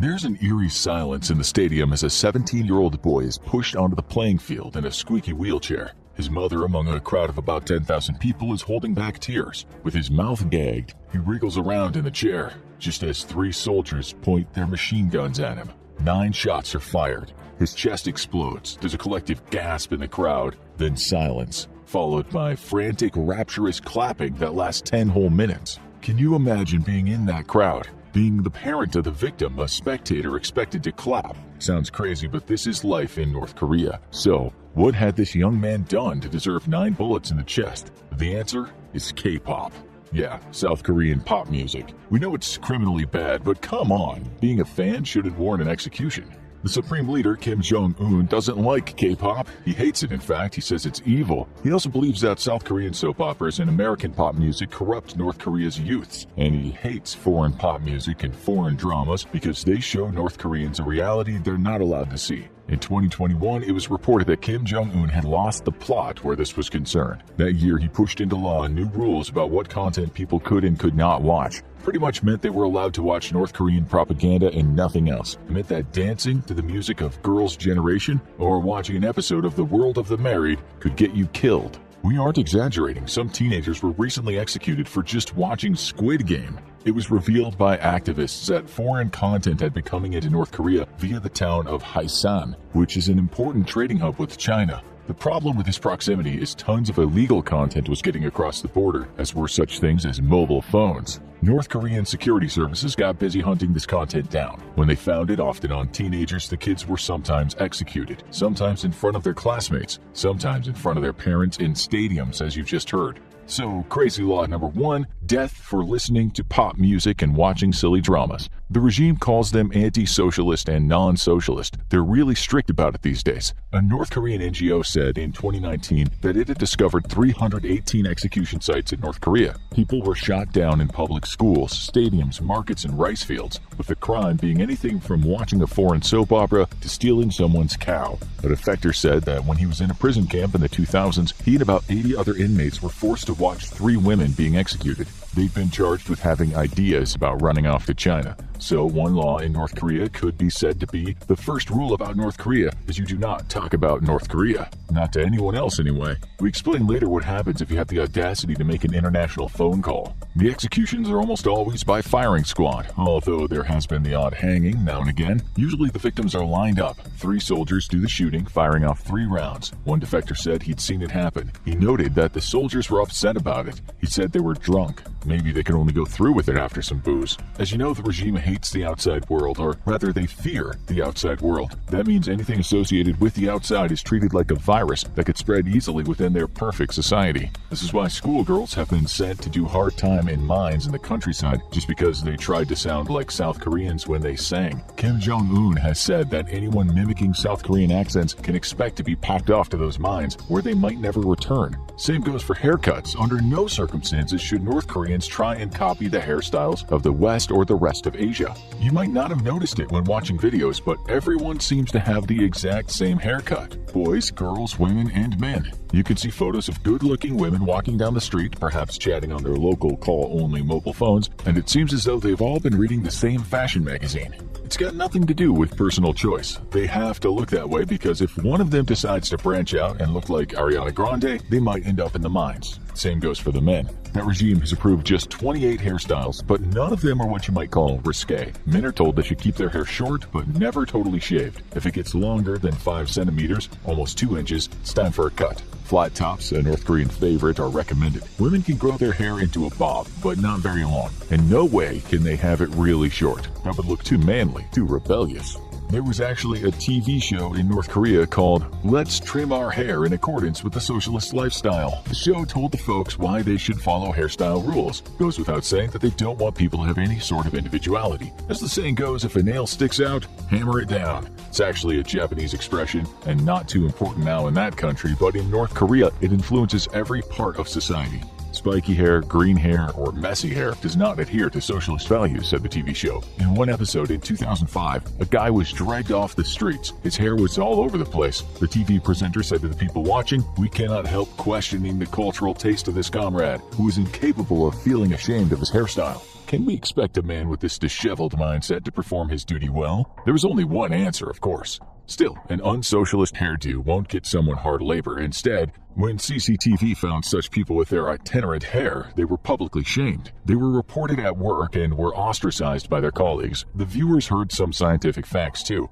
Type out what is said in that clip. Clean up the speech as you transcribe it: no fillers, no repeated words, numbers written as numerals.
There's an eerie silence in the stadium as a 17-year-old boy is pushed onto the playing field in a squeaky wheelchair. His mother, among a crowd of about 10,000 people, is holding back tears. With his mouth gagged, he wriggles around in the chair, just as 3 soldiers point their machine guns at him. 9 shots are fired. His chest explodes. There's a collective gasp in the crowd, then silence, followed by frantic, rapturous clapping that lasts 10 whole minutes. Can you imagine being in that crowd? Being the parent of the victim, a spectator expected to clap. Sounds crazy, but this is life in North Korea. So, what had this young man done to deserve 9 bullets in the chest? The answer is K-pop. Yeah, South Korean pop music. We know it's criminally bad, but come on, being a fan shouldn't warrant an execution. The Supreme Leader, Kim Jong-un, doesn't like K-pop. He hates it, in fact. He says it's evil. He also believes that South Korean soap operas and American pop music corrupt North Korea's youths. And he hates foreign pop music and foreign dramas because they show North Koreans a reality they're not allowed to see. In 2021, it was reported that Kim Jong-un had lost the plot where this was concerned. That year, he pushed into law new rules about what content people could and could not watch. Pretty much meant they were allowed to watch North Korean propaganda and nothing else. It meant that dancing to the music of Girls' Generation or watching an episode of The World of the Married could get you killed. We aren't exaggerating. Some teenagers were recently executed for just watching Squid Game. It was revealed by activists that foreign content had been coming into North Korea via the town of Haisan, which is an important trading hub with China. The problem with this proximity is tons of illegal content was getting across the border, as were such things as mobile phones. North Korean security services got busy hunting this content down. When they found it, often on teenagers, the kids were sometimes executed, sometimes in front of their classmates, sometimes in front of their parents in stadiums, as you've just heard. So, crazy law number 1, death for listening to pop music and watching silly dramas. The regime calls them anti-socialist and non-socialist. They're really strict about it these days. A North Korean NGO said in 2019 that it had discovered 318 execution sites in North Korea. People were shot down in public schools, stadiums, markets, and rice fields, with the crime being anything from watching a foreign soap opera to stealing someone's cow. A defector said that when he was in a prison camp in the 2000s, he and about 80 other inmates were forced to watch 3 women being executed. They've been charged with having ideas about running off to China. So one law in North Korea could be said to be the first rule about North Korea is you do not talk about North Korea. Not to anyone else anyway. We explain later what happens if you have the audacity to make an international phone call. The executions are almost always by firing squad, although there has been the odd hanging now and again. Usually the victims are lined up. 3 soldiers do the shooting, firing off 3 rounds. One defector said he'd seen it happen. He noted that the soldiers were upset about it. He said they were drunk. Maybe they could only go through with it after some booze. As you know, the regime hates the outside world, or rather they fear the outside world. That means anything associated with the outside is treated like a virus that could spread easily within their perfect society. This is why schoolgirls have been sent to do hard time in mines in the countryside just because they tried to sound like South Koreans when they sang. Kim Jong-un has said that anyone mimicking South Korean accents can expect to be packed off to those mines where they might never return. Same goes for haircuts. Under no circumstances should North Koreans try and copy the hairstyles of the West or the rest of Asia. You might not have noticed it when watching videos, but everyone seems to have the exact same haircut. Boys, girls, women, and men. You can see photos of good-looking women walking down the street, perhaps chatting on their local call-only mobile phones, and it seems as though they've all been reading the same fashion magazine. It's got nothing to do with personal choice. They have to look that way because if one of them decides to branch out and look like Ariana Grande, they might end up in the mines. Same goes for the men. That regime has approved just 28 hairstyles, but none of them are what you might call risque. Men are told they should keep their hair short, but never totally shaved. If it gets longer than 5 centimeters, almost 2 inches, it's time for a cut. Flat tops, a North Korean favorite, are recommended. Women can grow their hair into a bob, but not very long. And no way can they have it really short. That would look too manly, too rebellious. There was actually a TV show in North Korea called Let's Trim Our Hair in Accordance with the Socialist Lifestyle. The show told the folks why they should follow hairstyle rules. Goes without saying that they don't want people to have any sort of individuality. As the saying goes, if a nail sticks out, hammer it down. It's actually a Japanese expression and not too important now in that country, but in North Korea, it influences every part of society. Spiky hair, green hair, or messy hair does not adhere to socialist values, said the TV show. In one episode in 2005, a guy was dragged off the streets. His hair was all over the place. The TV presenter said to the people watching, "We cannot help questioning the cultural taste of this comrade, who is incapable of feeling ashamed of his hairstyle." Can we expect a man with this disheveled mindset to perform his duty well? There is only one answer, of course. Still, an unsocialist hairdo won't get someone hard labor. Instead, when CCTV found such people with their itinerant hair, they were publicly shamed. They were reported at work and were ostracized by their colleagues. The viewers heard some scientific facts too.